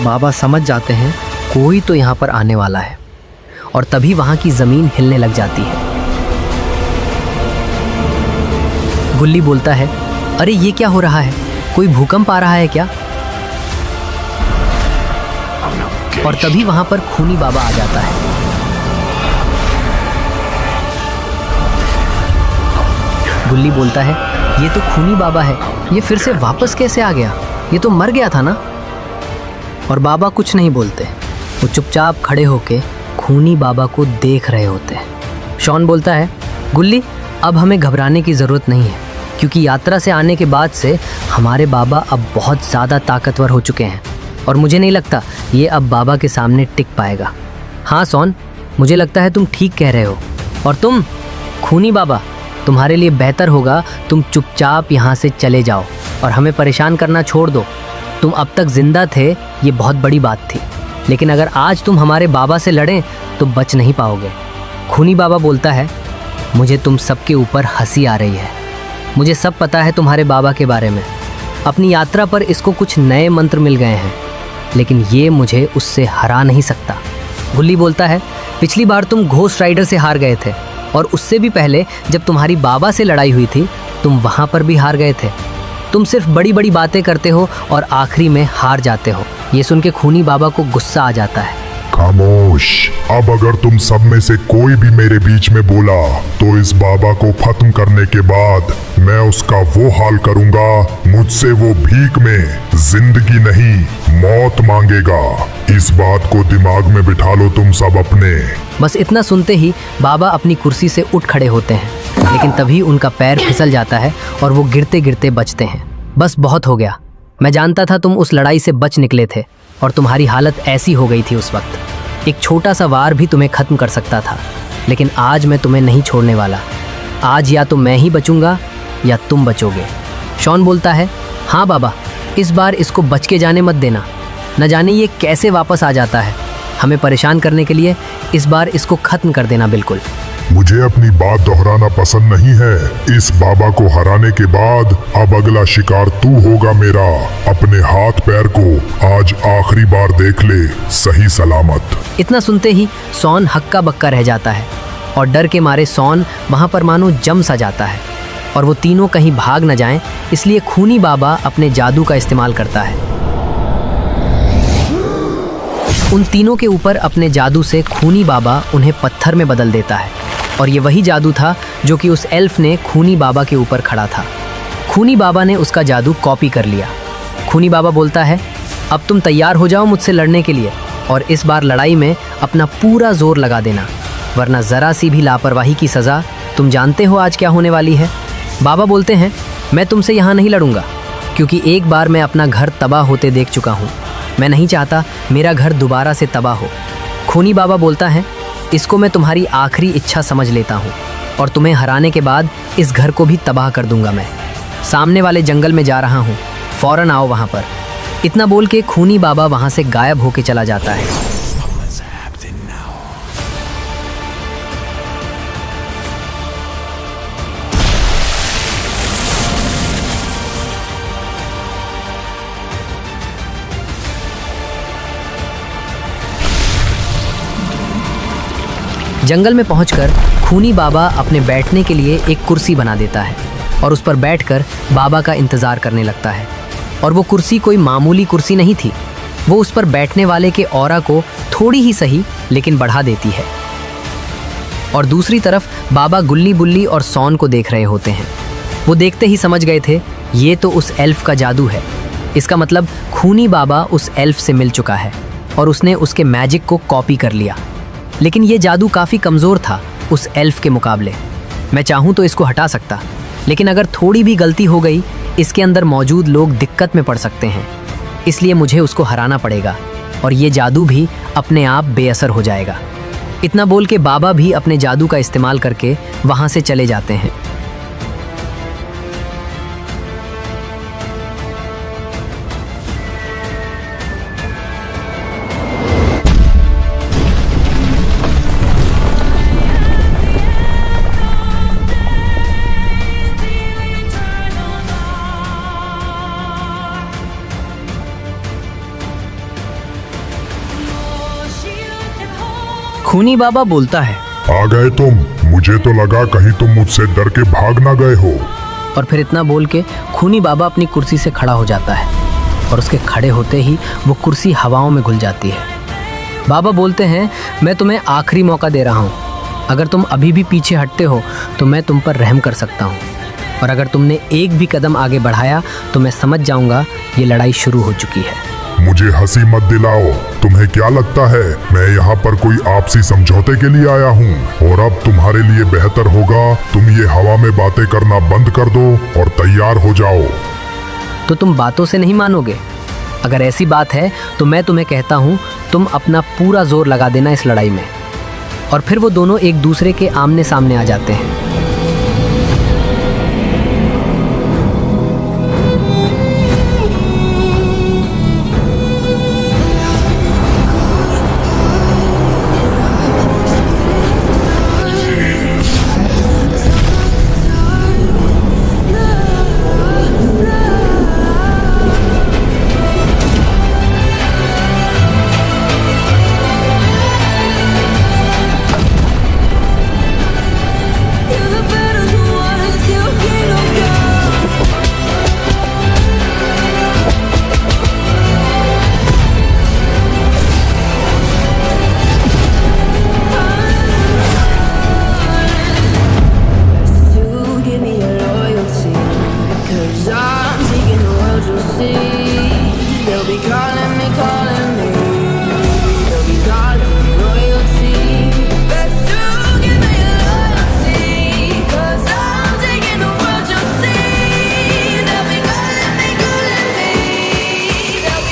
बाबा समझ जाते हैं कोई तो यहाँ पर आने वाला है, और तभी वहाँ की ज़मीन हिलने लग जाती है। गुल्ली बोलता है, अरे ये क्या हो रहा है? कोई भूकंप आ रहा है क्या? और तभी वहाँ पर खूनी बाबा आ जाता है। गुल्ली बोलता है, ये तो खूनी बाबा है, ये फिर से वापस कैसे आ गया? ये तो मर गया था ना? और बाबा कुछ नहीं बोलते, वो चुपचाप खड़े होके खूनी बाबा को देख रहे होते हैं। शॉन बोलता है, गुल्ली अब हमें घबराने की ज़रूरत नहीं है, क्योंकि यात्रा से आने के बाद से हमारे बाबा अब बहुत ज़्यादा ताकतवर हो चुके हैं, और मुझे नहीं लगता ये अब बाबा के सामने टिक पाएगा। हाँ शॉन, मुझे लगता है तुम ठीक कह रहे हो। और तुम खूनी बाबा, तुम्हारे लिए बेहतर होगा तुम चुपचाप यहाँ से चले जाओ और हमें परेशान करना छोड़ दो। तुम अब तक जिंदा थे, ये बहुत बड़ी बात थी, लेकिन अगर आज तुम हमारे बाबा से लड़ें तो बच नहीं पाओगे। खूनी बाबा बोलता है, मुझे तुम सबके ऊपर हंसी आ रही है। मुझे सब पता है तुम्हारे बाबा के बारे में। अपनी यात्रा पर इसको कुछ नए मंत्र मिल गए हैं, लेकिन ये मुझे उससे हरा नहीं सकता। गुल्ली बोलता है, पिछली बार तुम घोस्ट राइडर से हार गए थे, और उससे भी पहले जब तुम्हारी बाबा से लड़ाई हुई थी तुम वहाँ पर भी हार गए थे। तुम सिर्फ बड़ी बड़ी बातें करते हो और आखिरी में हार जाते हो। ये सुन के खूनी बाबा को गुस्सा आ जाता है। खामोश, अब अगर तुम सब में से कोई भी मेरे बीच में बोला तो इस बाबा को खत्म करने के बाद मैं उसका वो हाल करूंगा, मुझसे वो भीख में जिंदगी नहीं मौत मांगेगा। इस बात को दिमाग में बिठा लो तुम सब अपने। बस इतना सुनते ही बाबा अपनी कुर्सी से उठ खड़े होते हैं, लेकिन तभी उनका पैर फिसल जाता है और वो गिरते गिरते बचते हैं। बस बहुत हो गया, मैं जानता था तुम उस लड़ाई से बच निकले थे और तुम्हारी हालत ऐसी हो गई थी उस वक्त। एक छोटा सा वार भी तुम्हें खत्म कर सकता था, लेकिन आज मैं तुम्हें नहीं छोड़ने वाला। आज या तो मैं ही बचूंगा या तुम बचोगे। शॉन बोलता है, हाँ बाबा, इस बार इसको बच के जाने मत देना। न जाने ये कैसे वापस आ जाता है हमें परेशान करने के लिए। इस बार इसको खत्म कर देना बिल्कुल। मुझे अपनी बात दोहराना पसंद नहीं है। इस बाबा को हराने के बाद अब अगला शिकार तू होगा मेरा। अपने हाथ पैर को आज आखिरी बार देख ले, सही सलामत। इतना सुनते ही सॉन हक्का बक्का रह जाता है, और डर के मारे सॉन वहां पर मानो जम सा जाता है, और वो तीनों कहीं भाग न जाएं, इसलिए खूनी बाबा अपने जादू का इस्तेमाल करता है। उन तीनों के ऊपर अपने जादू से खूनी बाबा उन्हें पत्थर में बदल देता है, और ये वही जादू था जो कि उस एल्फ ने खूनी बाबा के ऊपर खड़ा था। खूनी बाबा ने उसका जादू कॉपी कर लिया। खूनी बाबा बोलता है, अब तुम तैयार हो जाओ मुझसे लड़ने के लिए, और इस बार लड़ाई में अपना पूरा जोर लगा देना, वरना ज़रा सी भी लापरवाही की सज़ा तुम जानते हो आज क्या होने वाली है। बाबा बोलते हैं, मैं तुमसे यहाँ नहीं लड़ूंगा, क्योंकि एक बार मैं अपना घर तबाह होते देख चुका हूँ। मैं नहीं चाहता मेरा घर दोबारा से तबाह हो। खूनी बाबा बोलता है, इसको मैं तुम्हारी आखिरी इच्छा समझ लेता हूँ, और तुम्हें हराने के बाद इस घर को भी तबाह कर दूंगा। मैं सामने वाले जंगल में जा रहा हूँ, फौरन आओ वहाँ पर। इतना बोल के खूनी बाबा वहाँ से गायब होके चला जाता है। जंगल में पहुंचकर खूनी बाबा अपने बैठने के लिए एक कुर्सी बना देता है, और उस पर बैठकर बाबा का इंतज़ार करने लगता है। और वो कुर्सी कोई मामूली कुर्सी नहीं थी, वो उस पर बैठने वाले के ऑरा को थोड़ी ही सही लेकिन बढ़ा देती है। और दूसरी तरफ बाबा गुल्ली बुल्ली और सॉन को देख रहे होते हैं। वो देखते ही समझ गए थे, ये तो उस एल्फ का जादू है। इसका मतलब खूनी बाबा उस एल्फ से मिल चुका है और उसने उसके मैजिक को कॉपी कर लिया। लेकिन ये जादू काफ़ी कमज़ोर था उस एल्फ के मुकाबले। मैं चाहूँ तो इसको हटा सकता, लेकिन अगर थोड़ी भी गलती हो गई, इसके अंदर मौजूद लोग दिक्कत में पड़ सकते हैं। इसलिए मुझे उसको हराना पड़ेगा, और ये जादू भी अपने आप बेअसर हो जाएगा। इतना बोल के बाबा भी अपने जादू का इस्तेमाल करके वहाँ से चले जाते हैं। खूनी बाबा बोलता है, आ गए तुम। मुझे तो लगा कहीं तुम मुझसे डर के भाग ना गए हो। और फिर इतना बोल के खूनी बाबा अपनी कुर्सी से खड़ा हो जाता है और उसके खड़े होते ही वो कुर्सी हवाओं में घुल जाती है। बाबा बोलते हैं, मैं तुम्हें आखिरी मौका दे रहा हूँ। अगर तुम अभी भी पीछे हटते हो तो मैं तुम पर रहम कर सकता हूँ, और अगर तुमने एक भी कदम आगे बढ़ाया तो मैं समझ जाऊंगा ये लड़ाई शुरू हो चुकी है। मुझे हंसी मत दिलाओ। तुम्हें क्या लगता है मैं यहाँ पर कोई आपसी समझौते के लिए आया हूँ? और अब तुम्हारे लिए बेहतर होगा तुम ये हवा में बातें करना बंद कर दो और तैयार हो जाओ। तो तुम बातों से नहीं मानोगे? अगर ऐसी बात है तो मैं तुम्हें कहता हूँ, तुम अपना पूरा जोर लगा देना इस लड़ाई में। और फिर वो दोनों एक दूसरे के आमने सामने आ जाते हैं।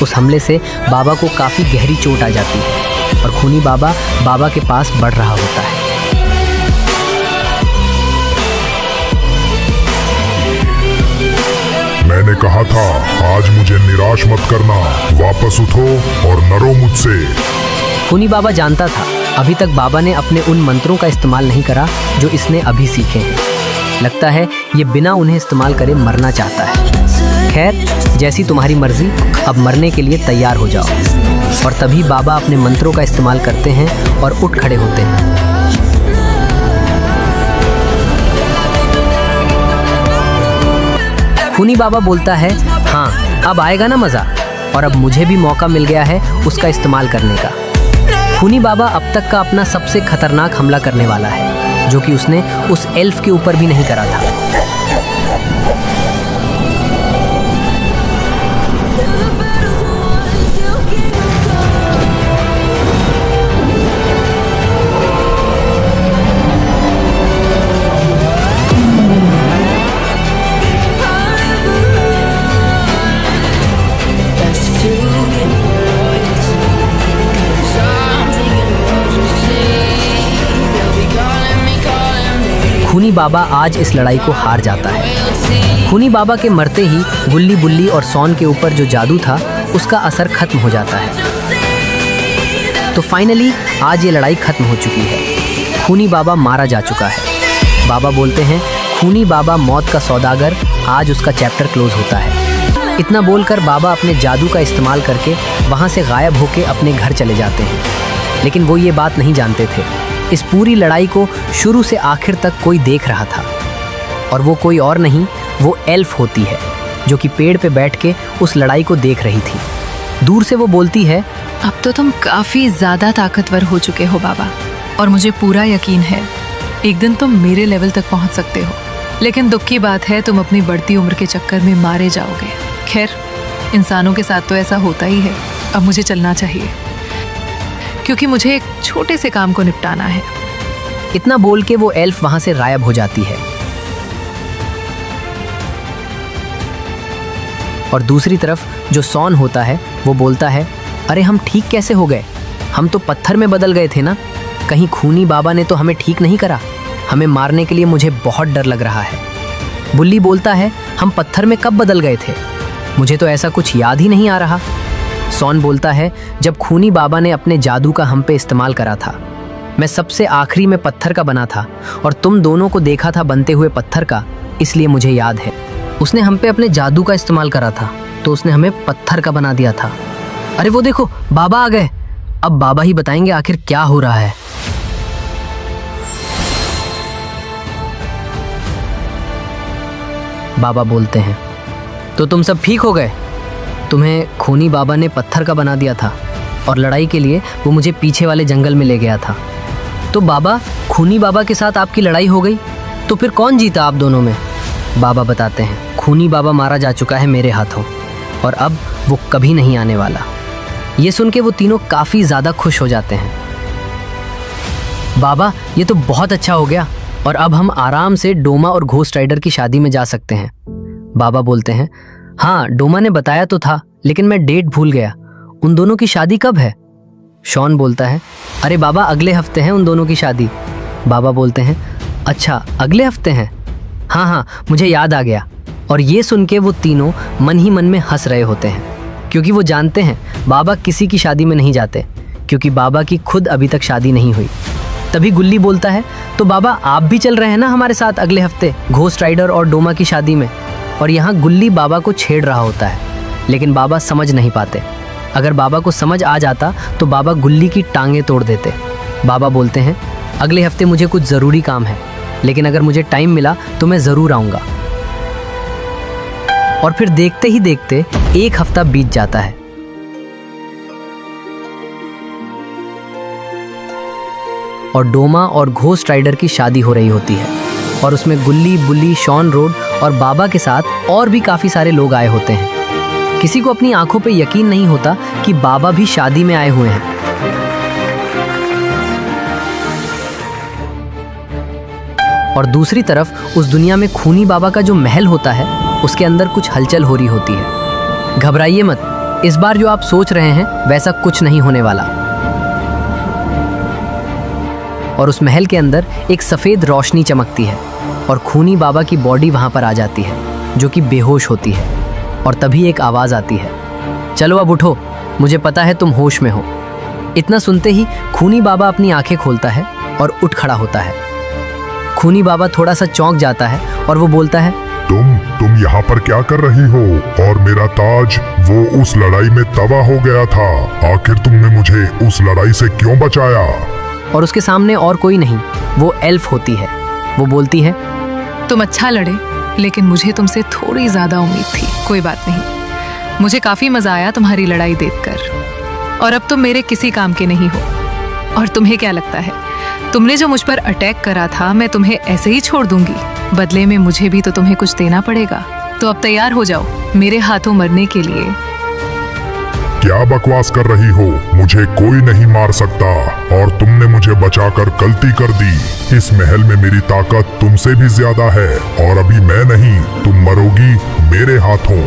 उस हमले से बाबा को काफी गहरी चोट आ जाती है और खूनी बाबा बाबा के पास बढ़ रहा होता है। मैंने कहा था आज मुझे निराश मत करना। वापस उठो और लड़ो मुझसे। खूनी बाबा जानता था अभी तक बाबा ने अपने उन मंत्रों का इस्तेमाल नहीं करा जो इसने अभी सीखे हैं। लगता है ये बिना उन्हें इस्तेमाल करे मरना चाहता है। खैर, जैसी तुम्हारी मर्जी, अब मरने के लिए तैयार हो जाओ। और तभी बाबा अपने मंत्रों का इस्तेमाल करते हैं और उठ खड़े होते हैं। खूनी बाबा बोलता है, हाँ अब आएगा ना मजा, और अब मुझे भी मौका मिल गया है उसका इस्तेमाल करने का। खूनी बाबा अब तक का अपना सबसे खतरनाक हमला करने वाला है, जो कि उसने उस एल्फ के ऊपर भी नहीं करा था। खूनी बाबा आज इस लड़ाई को हार जाता है। खूनी बाबा के मरते ही गुल्ली बुल्ली और सॉन के ऊपर जो जादू था उसका असर खत्म हो जाता है। तो फाइनली आज ये लड़ाई खत्म हो चुकी है। खूनी बाबा मारा जा चुका है। बाबा बोलते हैं, खूनी बाबा मौत का सौदागर, आज उसका चैप्टर क्लोज होता है। इतना बोलकर बाबा अपने जादू का इस्तेमाल करके वहाँ से गायब होके अपने घर चले जाते हैं। लेकिन वो ये बात नहीं जानते थे, इस पूरी लड़ाई को शुरू से आखिर तक कोई देख रहा था, और वो कोई और नहीं, वो एल्फ होती है जो कि पेड़ पे बैठ के उस लड़ाई को देख रही थी। दूर से वो बोलती है, अब तो तुम काफी ज्यादा ताकतवर हो चुके हो बाबा, और मुझे पूरा यकीन है एक दिन तुम मेरे लेवल तक पहुंच सकते हो। लेकिन दुख की बात है तुम अपनी बढ़ती उम्र के चक्कर में मारे जाओगे। खैर, इंसानों के साथ तो ऐसा होता ही है। अब मुझे चलना चाहिए क्योंकि मुझे एक छोटे से काम को निपटाना है। इतना बोल के वो एल्फ वहां से गायब हो जाती है। और दूसरी तरफ जो सॉन होता है वो बोलता है, अरे हम ठीक कैसे हो गए? हम तो पत्थर में बदल गए थे ना। कहीं खूनी बाबा ने तो हमें ठीक नहीं करा? हमें मारने के लिए मुझे बहुत डर लग रहा है। बुल्ली बोलता है, हम पत्थर में कब बदल गए थे? मुझे तो ऐसा कुछ याद ही नहीं आ रहा। सॉन बोलता है, जब खूनी बाबा ने अपने जादू का हम पे इस्तेमाल करा था, मैं सबसे आखिरी में पत्थर का बना था और तुम दोनों को देखा था बनते हुए पत्थर का, इसलिए मुझे याद है। उसने हम पे अपने जादू का इस्तेमाल करा था तो उसने हमें पत्थर का बना दिया था। अरे वो देखो, बाबा आ गए। अब बाबा ही बताएंगे आखिर क्या हो रहा है। बाबा बोलते हैं। तो तुम सब ठीक हो गए? तुम्हें खूनी बाबा ने पत्थर का बना दिया था और लड़ाई के लिए वो मुझे पीछे वाले जंगल में ले गया था। तो बाबा, खूनी बाबा के साथ आपकी लड़ाई हो गई, तो फिर कौन जीता आप दोनों में? बाबा बताते हैं, खूनी बाबा मारा जा चुका है मेरे हाथों और अब वो कभी नहीं आने वाला। ये सुन के वो तीनों काफ़ी ज़्यादा खुश हो जाते हैं। बाबा, ये तो बहुत अच्छा हो गया और अब हम आराम से डोमा और घोस्ट राइडर की शादी में जा सकते हैं। बाबा बोलते हैं, हाँ डोमा ने बताया तो था, लेकिन मैं डेट भूल गया। उन दोनों की शादी कब है? शॉन बोलता है, अरे बाबा अगले हफ्ते है उन दोनों की शादी। बाबा बोलते हैं, अच्छा अगले हफ्ते हैं? हाँ हाँ, मुझे याद आ गया। और ये सुन के वो तीनों मन ही मन में हंस रहे होते हैं, क्योंकि वो जानते हैं बाबा किसी की शादी में नहीं जाते, क्योंकि बाबा की खुद अभी तक शादी नहीं हुई। तभी गुल्ली बोलता है, तो बाबा आप भी चल रहे हैं ना हमारे साथ अगले हफ्ते घोस्ट राइडर और डोमा की शादी में? और यहाँ गुल्ली बाबा को छेड़ रहा होता है, लेकिन बाबा समझ नहीं पाते। अगर बाबा को समझ आ जाता तो बाबा गुल्ली की टांगें तोड़ देते। बाबा बोलते हैं, अगले हफ्ते मुझे कुछ ज़रूरी काम है, लेकिन अगर मुझे टाइम मिला तो मैं ज़रूर आऊँगा। और फिर देखते ही देखते 1 हफ्ता बीत जाता है। और डोमा और घोस्ट राइडर की शादी हो रही होती है और उसमें गुल्ली, बुल्ली, शॉन रोड और बाबा के साथ और भी काफ़ी सारे लोग आए होते हैं। किसी को अपनी आंखों पे यकीन नहीं होता कि बाबा भी शादी में आए हुए हैं। और दूसरी तरफ उस दुनिया में खूनी बाबा का जो महल होता है, उसके अंदर कुछ हलचल हो रही होती है। घबराइए मत, इस बार जो आप सोच रहे हैं वैसा कुछ नहीं होने वाला। और उस महल के अंदर एक सफ़ेद रोशनी चमकती है और खूनी बाबा की बॉडी वहाँ पर आ जाती है, जो कि बेहोश होती है। और तभी एक आवाज़ आती है, चलो अब उठो, मुझे पता है तुम होश में हो। इतना सुनते ही खूनी बाबा अपनी आंखें खोलता है और उठ खड़ा होता है। खूनी बाबा थोड़ा सा चौंक जाता है और वो बोलता है, तुम यहाँ पर क्या कर रही हो? और मेरा ताज, वो उस लड़ाई में तबाह हो गया था, आखिर तुमने मुझे उस लड़ाई से क्यों बचाया? और उसके सामने और कोई नहीं, वो एल्फ होती है। वो बोलती है, तुम अच्छा लड़े, लेकिन मुझे तुमसे थोड़ी ज्यादा उम्मीद थी। कोई बात नहीं, मुझे काफी मजा आया तुम्हारी लड़ाई देखकर, और अब तुम मेरे किसी काम के नहीं हो। और तुम्हें क्या लगता है, तुमने जो मुझ पर अटैक करा था, मैं तुम्हें ऐसे ही छोड़ दूंगी? बदले में मुझे भी तो तुम्हें कुछ देना पड़ेगा। तो अब तैयार हो जाओ मेरे हाथों मरने के लिए। क्या बकवास कर रही हो? मुझे कोई नहीं मार सकता और तुमने मुझे बचाकर गलती कर दी। इस महल में मेरी ताकत तुमसे भी ज्यादा है और अभी मैं नहीं, तुम मरोगी मेरे हाथों।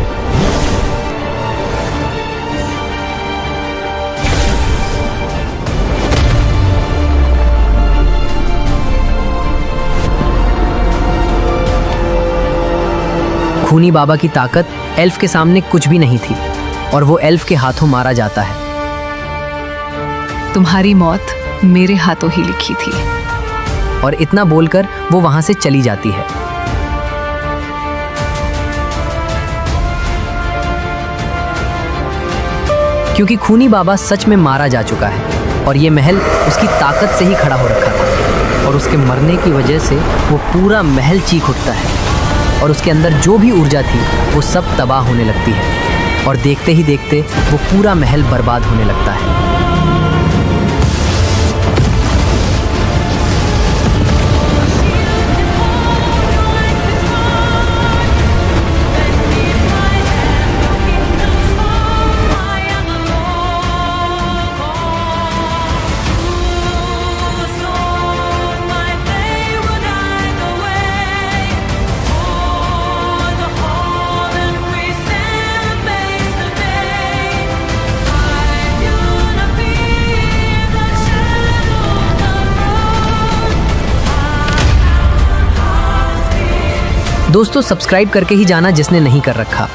खूनी बाबा की ताकत एल्फ के सामने कुछ भी नहीं थी और वो एल्फ के हाथों मारा जाता है। तुम्हारी मौत मेरे हाथों ही लिखी थी। और इतना बोलकर वो वहां से चली जाती है। क्योंकि खूनी बाबा सच में मारा जा चुका है और ये महल उसकी ताकत से ही खड़ा हो रखा था, और उसके मरने की वजह से वो पूरा महल चीख उठता है और उसके अंदर जो भी ऊर्जा थी वो सब तबाह होने लगती है और देखते ही देखते वो पूरा महल बर्बाद होने लगता है। दोस्तों, सब्सक्राइब करके ही जाना जिसने नहीं कर रखा।